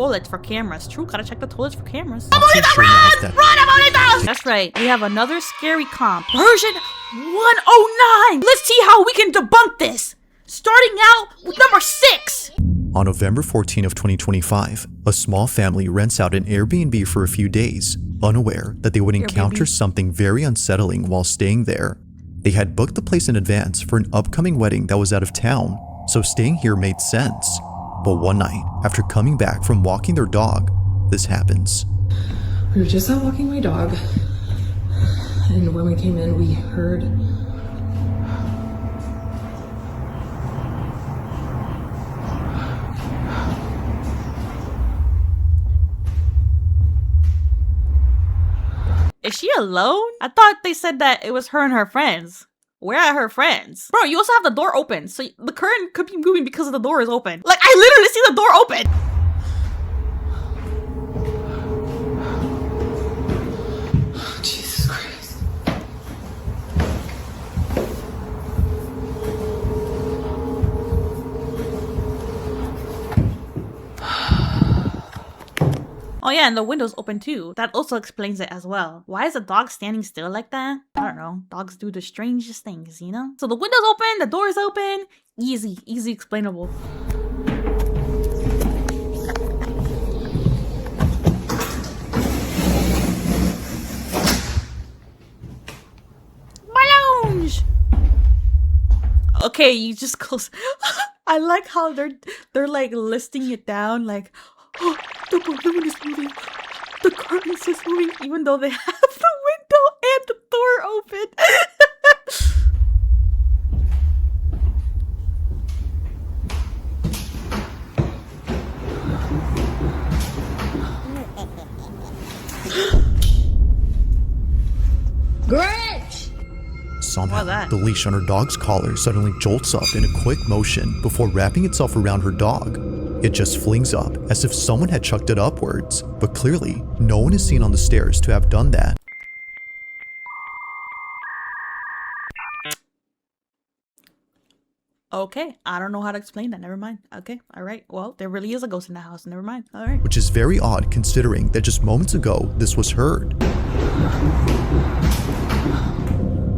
toilets for cameras. True, gotta check the toilets for cameras. Run! That's right. We have another scary comp. Version 109. Let's see how we can debunk this. Starting out with number 6. On November 14 of 2025, a small family rents out an Airbnb for a few days, unaware that they would encounter something very unsettling while staying there. They had booked the place in advance for an upcoming wedding that was out of town, so staying here made sense. But one night, after coming back from walking their dog, this happens. We were just out walking my dog, and when we came in, we heard Is she alone? I thought they said that it was her and her friends. Where are her friends? Bro, you also have the door open, so the curtain could be moving because the door is open. Like, I literally see the door open. Jesus Christ. Oh yeah, and the window's open too. That also explains it as well. Why is the dog standing still like that? I don't know. Dogs do the strangest things, you know? So the window's open, the door's open. Easy explainable. My lounge! Okay, you just close. I like how they're like listing it down, like, oh, the balloon is moving, the curtains is moving, even though they have the window and the door open. Grinch! Somehow, the leash on her dog's collar suddenly jolts up in a quick motion before wrapping itself around her dog. It just flings up as if someone had chucked it upwards, but clearly, no one is seen on the stairs to have done that. Okay, I don't know how to explain that. Never mind. Okay, all right. Well, there really is a ghost in the house. Never mind. All right. Which is very odd considering that just moments ago, this was heard.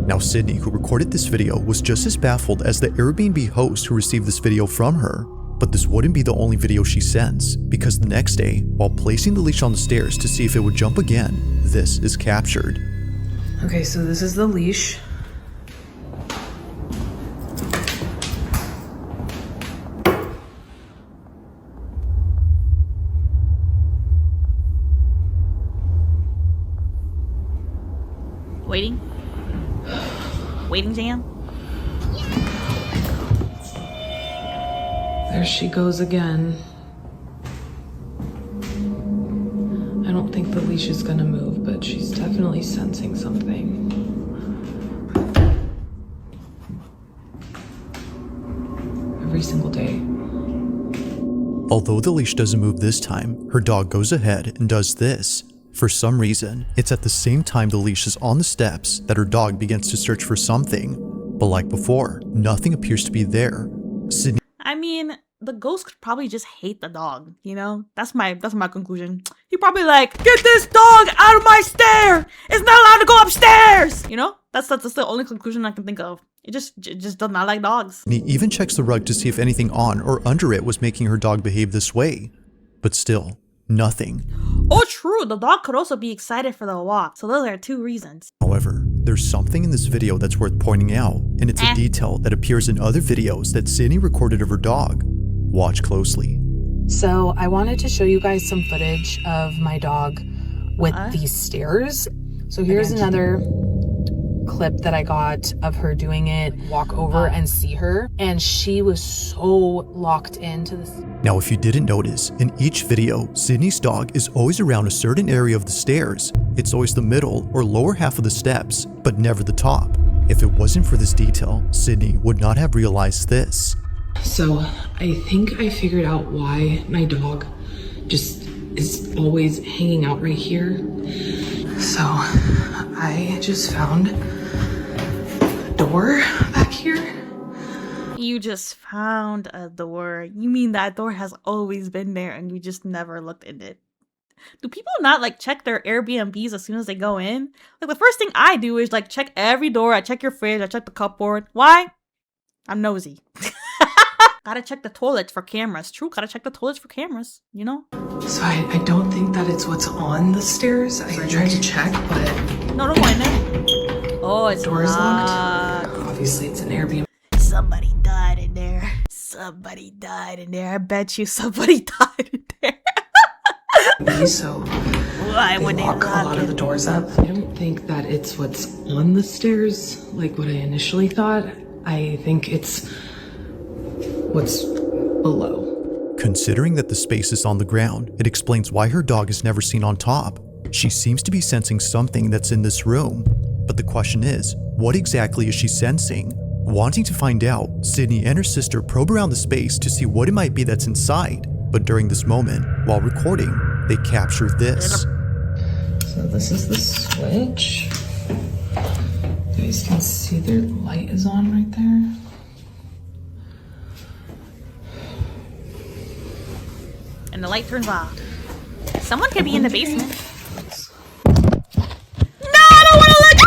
Now, Sydney, who recorded this video, was just as baffled as the Airbnb host who received this video from her. But this wouldn't be the only video she sends, because the next day, while placing the leash on the stairs to see if it would jump again, this is captured. Okay, so this is the leash. Waiting jam. There she goes again. I don't think the leash is gonna move, but she's definitely sensing something. Every single day. Although the leash doesn't move this time, her dog goes ahead and does this. For some reason, it's at the same time the leash is on the steps that her dog begins to search for something. But like before, nothing appears to be there. Sydney, I mean, the ghost could probably just hate the dog, you know? That's my conclusion. He probably like, get this dog out of my stair! It's not allowed to go upstairs! You know? That's the only conclusion I can think of. It just does not like dogs. He even checks the rug to see if anything on or under it was making her dog behave this way. But still, nothing. Oh, true. The dog could also be excited for the walk. So those are 2 reasons. However, there's something in this video that's worth pointing out, and it's a detail that appears in other videos that Sydney recorded of her dog. Watch closely. So I wanted to show you guys some footage of my dog with these stairs. So here's another clip that I got of her doing it, walk over and see her, and she was so locked into this. Now, if you didn't notice, in each video, Sydney's dog is always around a certain area of the stairs. It's always the middle or lower half of the steps, but never the top. If it wasn't for this detail, Sydney would not have realized this. So I think I figured out why my dog just is always hanging out right here. So I just found a door back here. you just found a door. You mean that door has always been there and you just never looked in it? Do people not like check their Airbnbs as soon as they go in? Like the first thing I do is like check every door. I check your fridge. I check the cupboard. Why? I'm nosy. Gotta check the toilets for cameras. True, gotta check the toilets for cameras, you know? So I don't think that it's what's on the stairs. I tried to check, but No, don't go in there. Oh, it's door's locked. locked. Obviously, it's an Airbnb. Somebody died in there. Somebody died in there. I bet you somebody died in there. So Why they would they lock a lock lot of the it? doors up. I don't think that it's what's on the stairs, like what I initially thought. I think it's what's below. Considering that the space is on the ground, it explains why her dog is never seen on top. She seems to be sensing something that's in this room. But the question is, what exactly is she sensing? Wanting to find out, Sydney and her sister probe around the space to see what it might be that's inside. But during this moment, while recording, they capture this. So this is the switch. You guys can see their light is on right there. And the light turns off. Someone could be in the basement. No, I don't want to look.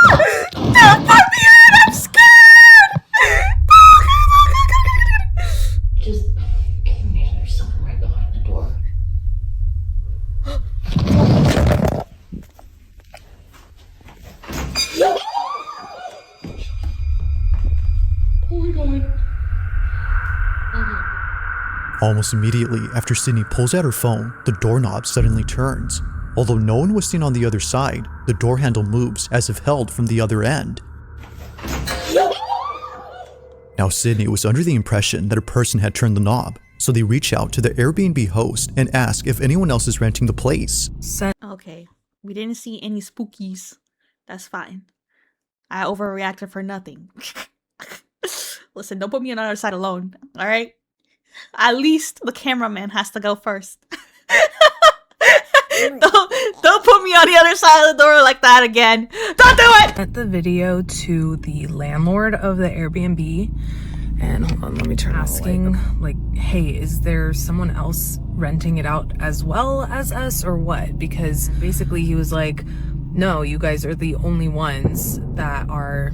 Ah! Don't put me in. I'm scared. Just imagine there's someone right behind the door. Oh my god. Almost immediately after Sydney pulls out her phone, the doorknob suddenly turns. Although no one was seen on the other side, the door handle moves as if held from the other end. Now Sydney was under the impression that a person had turned the knob, so they reach out to the Airbnb host and ask if anyone else is renting the place. Okay, we didn't see any spookies. That's fine. I overreacted for nothing. Listen, don't put me on the other side alone, alright? At least the cameraman has to go first. Don't put me on the other side of the door like that again. Don't do it! Sent the video to the landlord of the Airbnb, and hold on, let me turn asking, like, hey, is there someone else renting it out as well as us or what? Because basically he was like, no, you guys are the only ones that are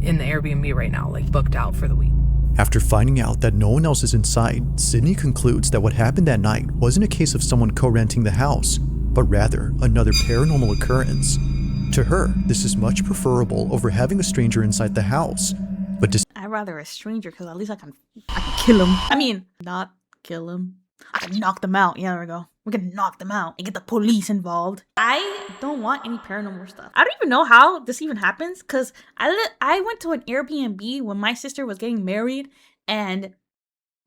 in the Airbnb right now, like booked out for the week. After finding out that no one else is inside, Sydney concludes that what happened that night wasn't a case of someone co-renting the house, but rather another paranormal occurrence. To her, this is much preferable over having a stranger inside the house. But I'd rather a stranger because at least I can kill him. I mean, not kill him. I can knock them out. Yeah, there we go. We can knock them out and get the police involved. I don't want any paranormal stuff. I don't even know how this even happens because I went to an Airbnb when my sister was getting married and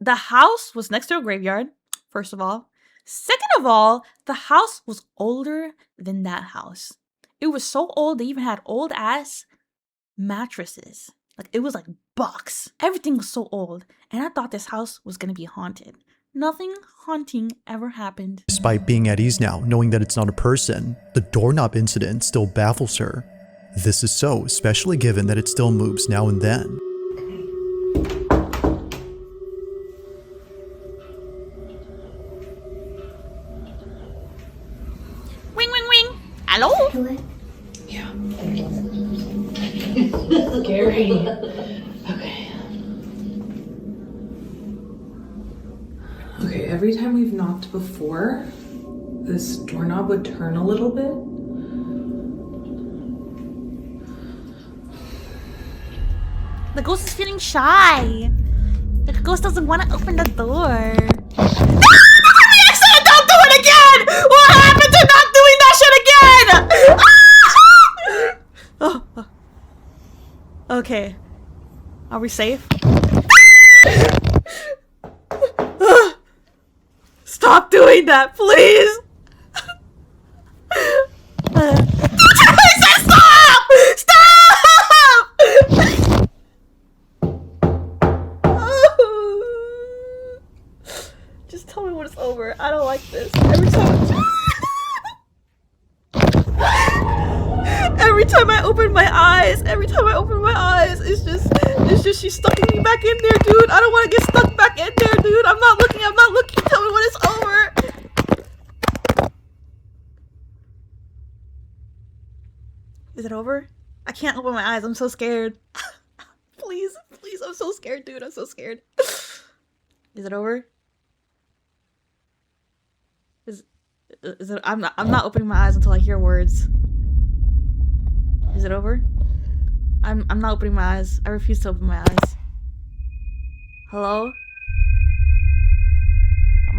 the house was next to a graveyard, first of all. Second of all, the house was older than that house. It was so old they even had old ass mattresses. Like it was like box. Everything was so old. And I thought this house was gonna be haunted. Nothing haunting ever happened. despite being at ease now, knowing that it's not a person, the doorknob incident still baffles her. This is so, especially given that it still moves now and then. Ring, ring, ring. Hello? Yeah. Scary. Okay. Okay, every time we've knocked before, this doorknob would turn a little bit. The ghost is feeling shy. The ghost doesn't want to open the door. Don't do it again! What happened to not doing that shit again? Oh. Okay. Are we safe? Stop doing that, please! I said stop! Stop! Just tell me when it's over. I don't like this. Every time I open my eyes, it's just It's just she's stucking me back in there, dude. I don't want to get stuck back in there, dude. I'm not looking. Tell me when it's over. Is it over? I can't open my eyes. I'm so scared. Please, please. I'm so scared, dude. I'm so scared. Is it over? Is it? I'm not opening my eyes until I hear words. Is it over? I'm not opening my eyes. I refuse to open my eyes. Hello?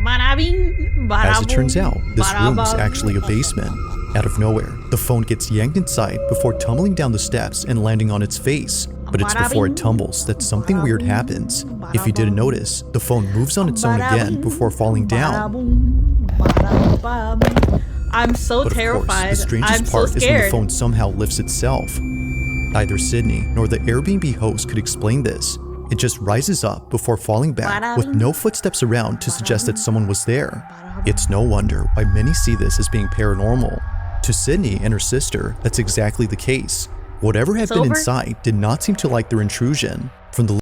As it turns out, this room is actually a basement. Out of nowhere, the phone gets yanked inside before tumbling down the steps and landing on its face. But it's before it tumbles that something weird happens. If you didn't notice, the phone moves on its own again before falling down. I'm so terrified. But of course, the strangest part is when the phone somehow lifts itself. Neither Sydney nor the Airbnb host could explain this. It just rises up before falling back with no footsteps around to suggest that someone was there. It's no wonder why many see this as being paranormal. To Sydney and her sister, that's exactly the case. Whatever had been inside did not seem to like their intrusion. From the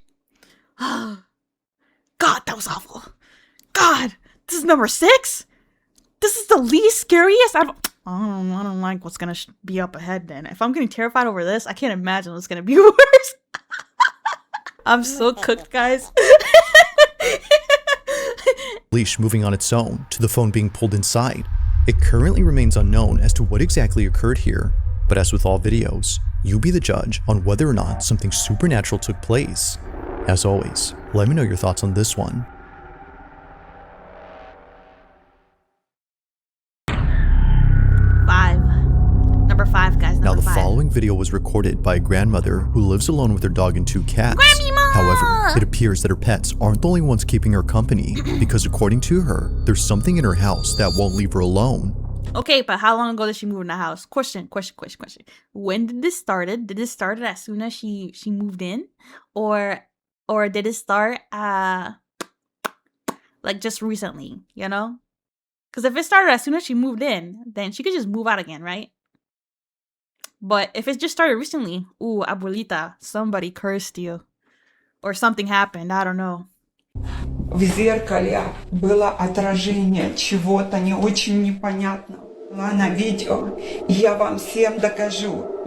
God, that was awful. God, this is number 6? This is the least scariest I don't like what's gonna be up ahead then. If I'm getting terrified over this, I can't imagine what's gonna be worse. I'm so cooked, guys. leash moving on its own to the phone being pulled inside. It currently remains unknown as to what exactly occurred here, but as with all videos, you be the judge on whether or not something supernatural took place. As always, let me know your thoughts on this one. Number 5, guys. Now, the following video was recorded by a grandmother who lives alone with her dog and 2 cats. However, it appears that her pets aren't the only ones keeping her company, because according to her, there's something in her house that won't leave her alone. Okay, but how long ago did she move in the house? Question. When did this started? Did this start as soon as she moved in? Or did it start like just recently, you know? Because if it started as soon as she moved in, then she could just move out again, right? But if it just started recently, ooh, abuelita, somebody cursed you. Or something happened, I don't know. В зеркале было отражение чего-то не очень непонятного. На видео. Я вам всем докажу.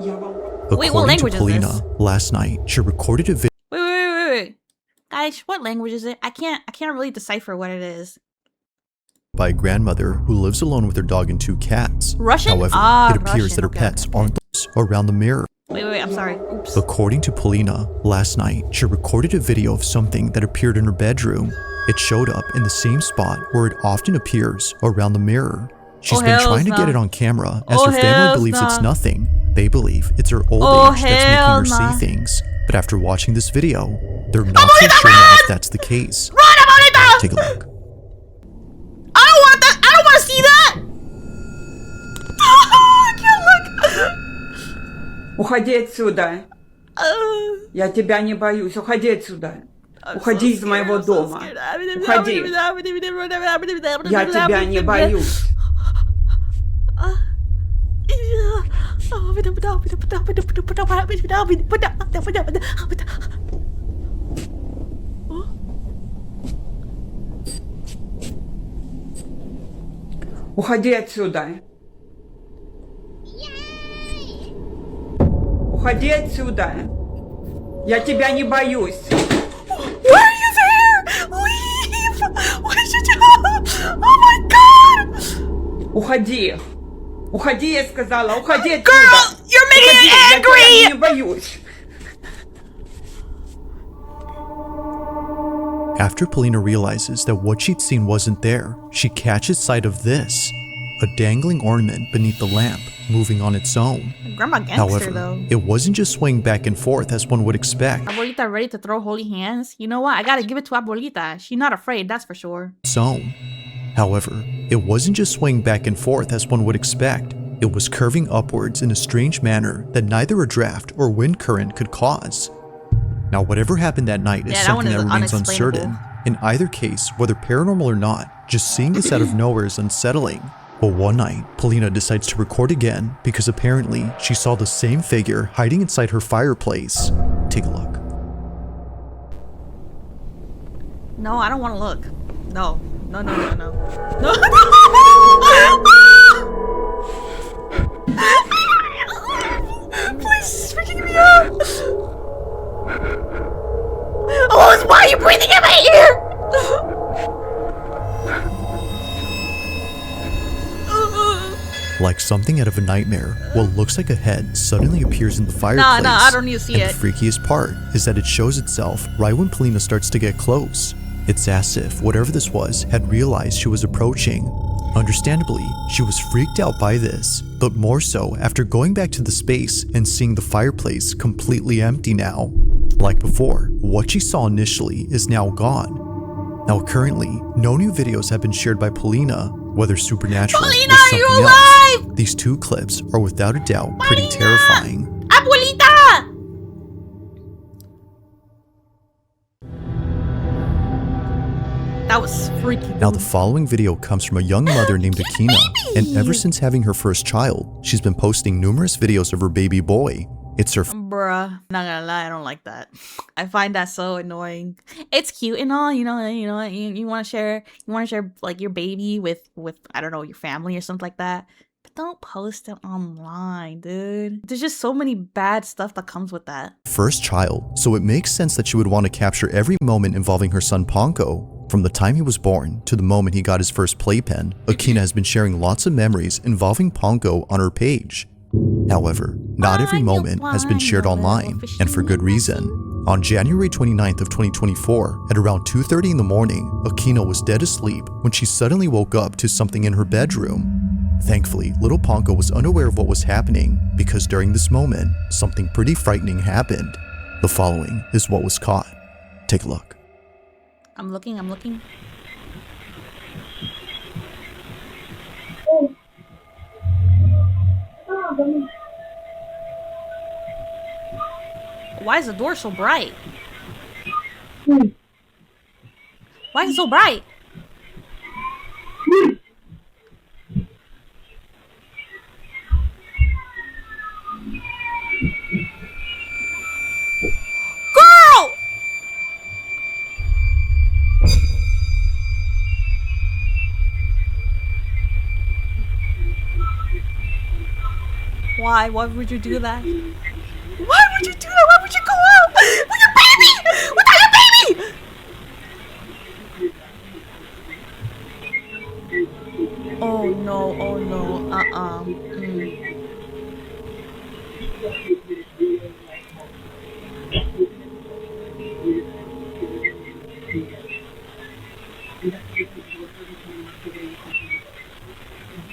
Wait, what language to Polina, is this? Last night, she recorded a video. Wait. Guys, what language is it? I can't really decipher what it is. By a grandmother who lives alone with her dog and 2 cats. Russian? However, it appears Russian. that her pets aren't around the mirror. Wait, I'm sorry. Oops. According to Polina, last night, she recorded a video of something that appeared in her bedroom. It showed up in the same spot where it often appears around the mirror. She's been trying to get it on camera as her family believes it's nothing. They believe it's her old age that's making her see things. But after watching this video, they're not so sure now if that's the case. Run, abuelita! Take a look. I don't want that! I don't want to see that! I can't look! Уходи отсюда. Я тебя не боюсь. Уходи отсюда. Уходи из моего дома. Уходи. Я тебя не боюсь. Уходи отсюда. Уходи отсюда. Я тебя не боюсь. Why are you there? Leave! What did you do? Oh my god! Уходи. Уходи, я сказала. Уходи отсюда. Girl, you're making me angry! Я тебя не боюсь. After Polina realizes that what she'd seen wasn't there, she catches sight of this. A dangling ornament beneath the lamp, moving on its own. Grandma gangster, However, though. it wasn't just swaying back and forth as one would expect. Abuelita ready to throw holy hands? You know what? I gotta give it to Abuelita. She's not afraid, that's for sure. However, it wasn't just swaying back and forth as one would expect. It was curving upwards in a strange manner that neither a draft or wind current could cause. Now, whatever happened that night is something that remains uncertain. In either case, whether paranormal or not, just seeing this out of nowhere is unsettling. But one night, Polina decides to record again because apparently she saw the same figure hiding inside her fireplace. Take a look. No, I don't want to look. No. No, no, no, no. No. Please, it's freaking me out. Oh, why are you breathing in my ear? Like something out of a nightmare, what looks like a head suddenly appears in the fireplace. Nah, I don't need to see it. And the freakiest part is that it shows itself right when Polina starts to get close. It's as if whatever this was had realized she was approaching. Understandably, she was freaked out by this, but more so after going back to the space and seeing the fireplace completely empty now. Like before, what she saw initially is now gone. Now currently, no new videos have been shared by Polina, whether supernatural Polina, or something are you else. alive? These two clips are without a doubt pretty terrifying. Abuelita! That was freaky. Now the following video comes from a young mother named Akina, and ever since having her first child, she's been posting numerous videos of her baby boy. It's her Bruh, not gonna lie, I don't like that. I find that so annoying. It's cute and all, you want to share like your baby with I don't know, your family or something like that. But don't post it online, dude. There's just so many bad stuff that comes with that. first child, so it makes sense that she would want to capture every moment involving her son Ponko. From the time he was born to the moment he got his first playpen, Akina has been sharing lots of memories involving Ponko on her page. However, not every moment has been shared online, and for good reason. On January 29th of 2024, at around 2:30 in the morning, Akina was dead asleep when she suddenly woke up to something in her bedroom. Thankfully, little Ponko was unaware of what was happening, because during this moment, something pretty frightening happened. The following is what was caught. Take a look. I'm looking. Why is the door so bright? Why is it so bright? Girl! Why? Why would you do that? Why would you do that? Why would you go out with your baby? Without your baby? Oh no, oh no,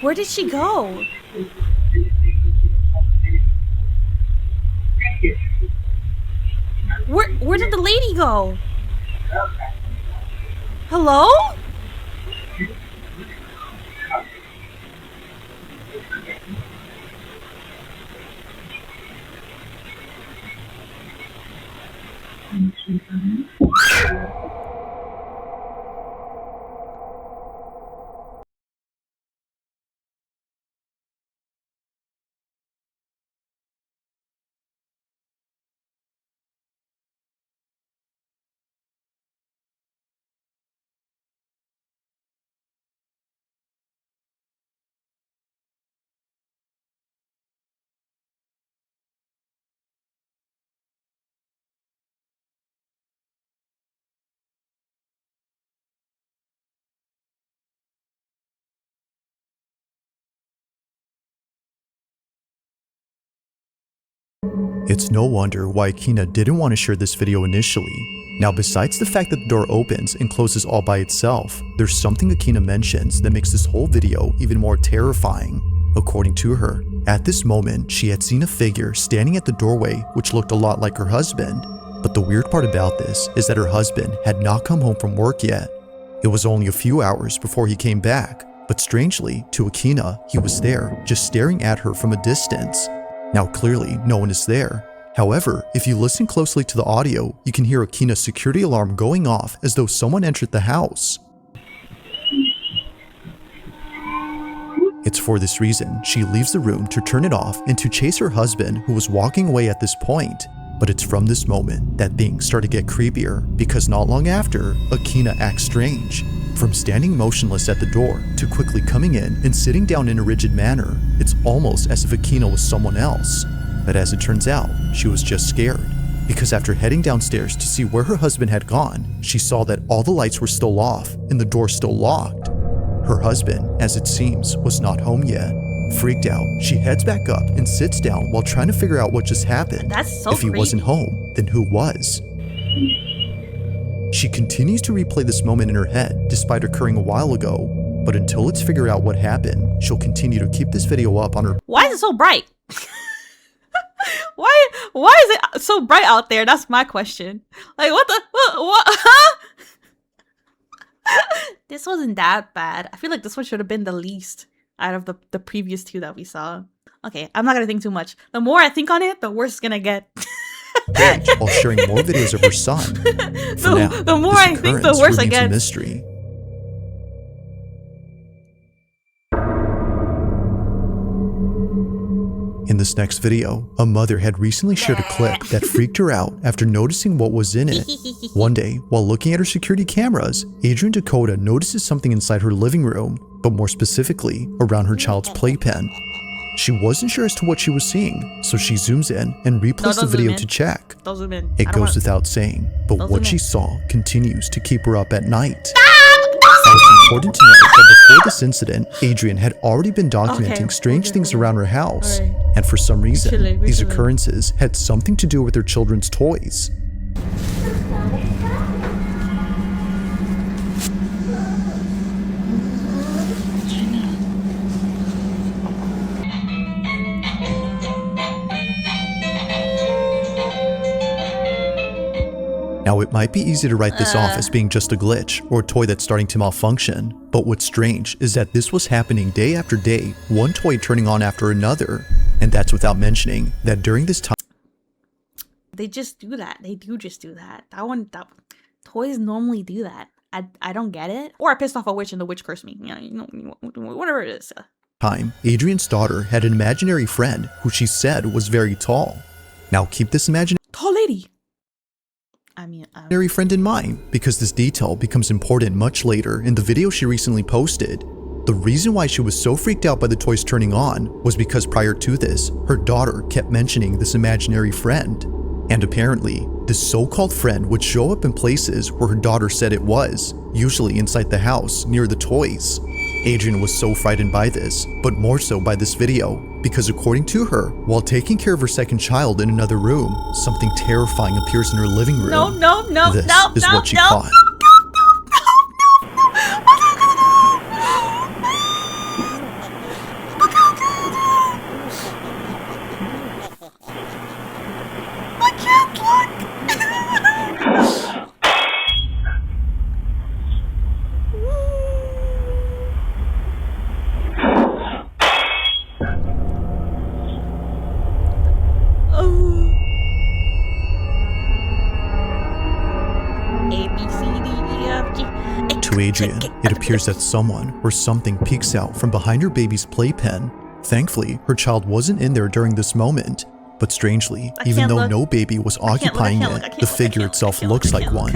Where did she go? Where did the lady go? Hello? It's no wonder why Akina didn't want to share this video initially. Now, besides the fact that the door opens and closes all by itself, there's something Akina mentions that makes this whole video even more terrifying. According to her, at this moment, she had seen a figure standing at the doorway which looked a lot like her husband. But the weird part about this is that her husband had not come home from work yet. It was only a few hours before he came back, but strangely, to Akina, he was there, just staring at her from a distance. Now clearly, no one is there. However, if you listen closely to the audio, you can hear Akina's security alarm going off as though someone entered the house. It's for this reason she leaves the room to turn it off and to chase her husband, who was walking away at this point. But it's from this moment that things start to get creepier, because not long after, Akina acts strange. From standing motionless at the door to quickly coming in and sitting down in a rigid manner, it's almost as if Akina was someone else. But as it turns out, she was just scared, because after heading downstairs to see where her husband had gone, she saw that all the lights were still off and the door still locked. Her husband, as it seems, was not home yet. Freaked out, she heads back up and sits down while trying to figure out what just happened. That's so If he wasn't creepy. home, then who was? She continues to replay this moment in her head despite occurring a while ago, but until it's figured out what happened, she'll continue to keep this video up on her. Why is it so bright? Why is it so bright out there? That's my question. Like, what? Huh? This wasn't that bad. I feel like this one should have been the least out of the previous two that we saw. Okay, I'm not gonna think too much. The more I think on it, the worse it's gonna get. While sharing more videos of her son. For now, the more this I think, the occurrence worse I remains a get. mystery. In this next video, a mother had recently shared a clip that freaked her out after noticing what was in it. One day, while looking at her security cameras, Adrian Dakota notices something inside her living room, but more specifically, around her child's playpen. She wasn't sure as to what she was seeing, so she zooms in and replays the video to check. Don't zoom in. It goes without saying, but Don't what zoom she in. saw continues to keep her up at night. Now, it's important to note that before this incident, Adrian had already been documenting strange things around her house, and for some reason, chilling, we're these chilling. occurrences had something to do with her children's toys. Now, it might be easy to write this off as being just a glitch or a toy that's starting to malfunction, but what's strange is that this was happening day after day, one toy turning on after another, and that's without mentioning that during this time. They just do that. They do just do that. That toys normally do that. I don't get it. Or I pissed off a witch and the witch cursed me. You know, whatever it is. Adrian's daughter had an imaginary friend who she said was very tall. Now keep this imaginary Tall lady. friend in mind, because this detail becomes important much later in the video she recently posted. The reason why she was so freaked out by the toys turning on was because prior to this, her daughter kept mentioning this imaginary friend. And apparently, this so-called friend would show up in places where her daughter said it was, usually inside the house near the toys. Adrian was so frightened by this, but more so by this video, because according to her, while taking care of her second child in another room, something terrifying appears in her living room. This is what she caught. To Adrian, it appears that someone or something peeks out from behind her baby's playpen. Thankfully, her child wasn't in there during this moment, but strangely, even though no baby was occupying it, the figure itself looks like one.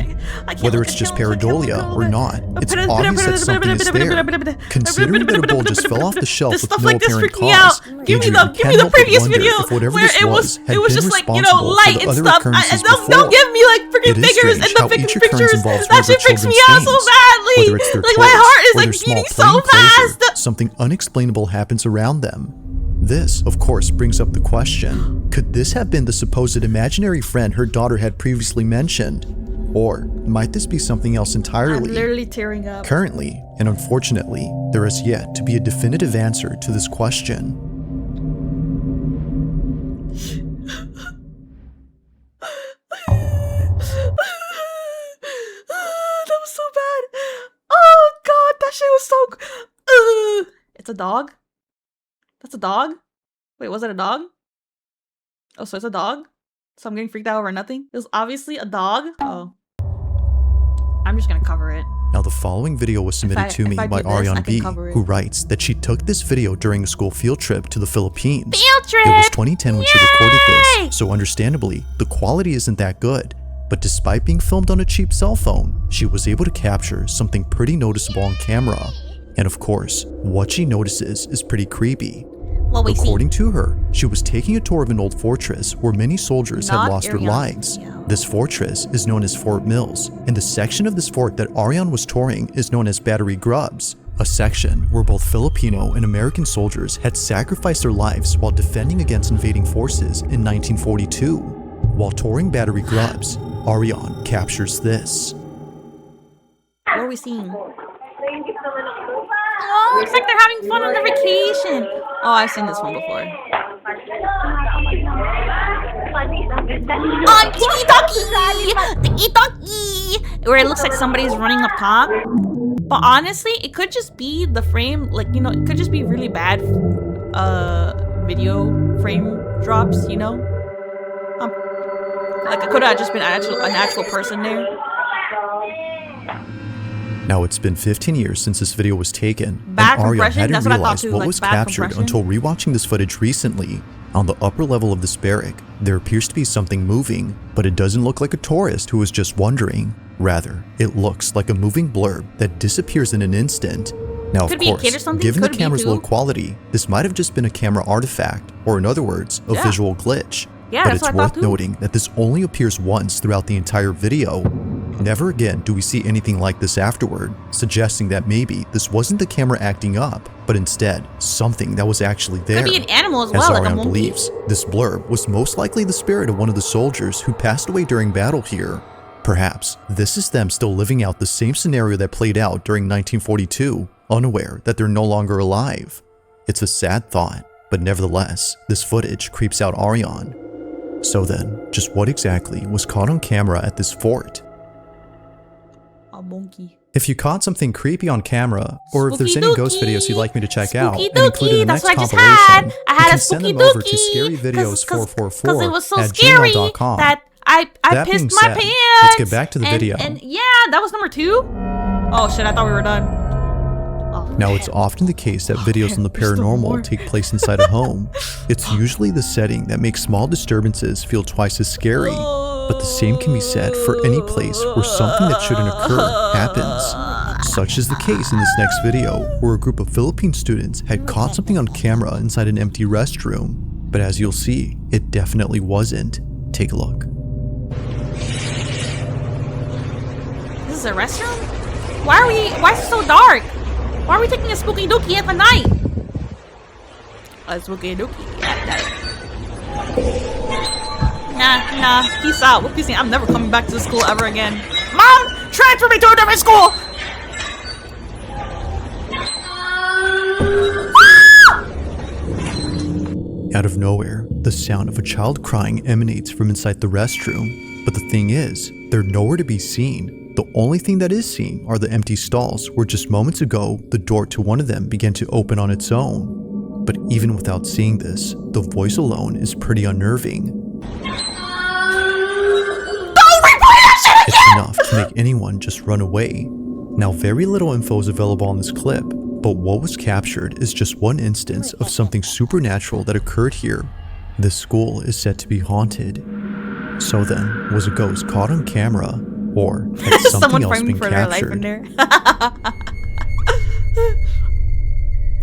Whether it's just pareidolia or not, it's obvious that something is there. Considering that a bowl just fell off the shelf with Stuff no like this apparent freaked me cause, out. Give me Adrian the can't help but previous wonder video if whatever where this it had was been just like, responsible light for the and other stuff. occurrences Don't before. give me like freaking It is figures and strange the how freaking each occurrence pictures. involves That one of shit her freaks me children's out so things. badly. Whether it's their Like my toys heart is or like their small beating so playing pleasure, fast. something unexplainable happens around them. This, of course, brings up the question, could this have been the supposed imaginary friend her daughter had previously mentioned? Or might this be something else entirely? I'm literally tearing up. Currently, and unfortunately, there has yet to be a definitive answer to this question. That was so bad. Oh god, that shit was so. It's a dog. That's a dog. Wait, was it a dog? Oh, so it's a dog. So I'm getting freaked out over nothing. It was obviously a dog. Oh, I'm just gonna cover it. Now, the following video was submitted to me if I by do this, I Ariane can B, cover it. who writes that she took this video during a school field trip to the Philippines. Field trip! It was 2010 when she recorded Yay! this, so understandably, the quality isn't that good. But despite being filmed on a cheap cell phone, she was able to capture something pretty noticeable on camera. And of course, what she notices is pretty creepy. What we see. According to her, she was taking a tour of an old fortress where many soldiers Not had lost their Ariane. lives. Yeah. This fortress is known as Fort Mills, and the section of this fort that Ariane was touring is known as Battery Grubs, a section where both Filipino and American soldiers had sacrificed their lives while defending against invading forces in 1942. While touring Battery Grubs, Ariane captures this. What are we seeing? Oh, looks like they're having fun on their vacation. Oh, I've seen this one before. On tiki-taki! Where it looks like somebody's running up top. But honestly, it could just be the frame, like, you know, it could just be really bad video frame drops, you know? Like, it could have just been an actual person there. Now, it's been 15 years since this video was taken, Bad and Ariane compression? hadn't That's what I thought realized too, what like was bad captured compression? until rewatching this footage recently. On the upper level of this barrack, there appears to be something moving, but it doesn't look like a tourist who was just wandering. Rather, it looks like a moving blurb that disappears in an instant. Now, of Could be a kid or course, something, given the could be camera's too. low quality, this might have just been a camera artifact, or in other words, a Yeah. visual glitch. Yeah, But that's it's what I worth thought too. noting that this only appears once throughout the entire video. Never again do we see anything like this afterward, suggesting that maybe this wasn't the camera acting up, but instead something that was actually there. Could be an animal as As well, like a Ariane monkey. believes, this blurb was most likely the spirit of one of the soldiers who passed away during battle here. Perhaps this is them still living out the same scenario that played out during 1942, unaware that they're no longer alive. It's a sad thought, but nevertheless, this footage creeps out Ariane. So then, just what exactly was caught on camera at this fort? A monkey. If you caught something creepy on camera, or if there's any ghost Spooky videos you'd like me to check out Spooky and include in the that's next what I just compilation, had. I you had can a send spooky them over to dookie. Because scaryvideos444 it was so at scary gmail.com. that I That pissed being my said, pants. let's get back to the video. And yeah, that was number 2. Oh shit, I thought we were done. Oh, Now, it's often the case that videos on the There's still more. paranormal take place inside a home. It's usually the setting that makes small disturbances feel twice as scary, but the same can be said for any place where something that shouldn't occur happens. Such is the case in this next video, where a group of Philippine students had caught something on camera inside an empty restroom. But as you'll see, it definitely wasn't. Take a look. This is a restroom? Why is it so dark? Why are we taking a spooky dookie at the night? A spooky dookie at night. Nah, peace out. We're peacing. I'm never coming back to the school ever again. Mom, transfer me to a different school! Out of nowhere, the sound of a child crying emanates from inside the restroom. But the thing is, they're nowhere to be seen. The only thing that is seen are the empty stalls where just moments ago, the door to one of them began to open on its own. But even without seeing this, the voice alone is pretty unnerving. It's enough to make anyone just run away. Now, very little info is available on this clip, but what was captured is just one instance of something supernatural that occurred here. This school is said to be haunted. So then, was a ghost caught on camera, or had something Someone else framing been for their life in captured? there.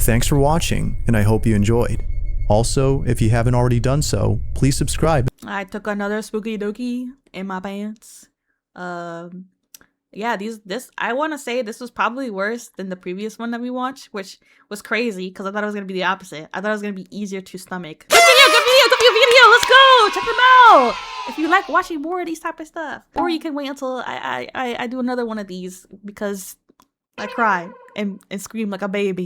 Thanks for watching, and I hope you enjoyed. Also, if you haven't already done so, please subscribe. I took another spooky dookie in my pants. Yeah, I want to say this was probably worse than the previous one that we watched, which was crazy because I thought it was going to be the opposite. I thought it was going to be easier to stomach. Good video. Let's go. Check them out. If you like watching more of these type of stuff, or you can wait until I do another one of these because I cry and scream like a baby.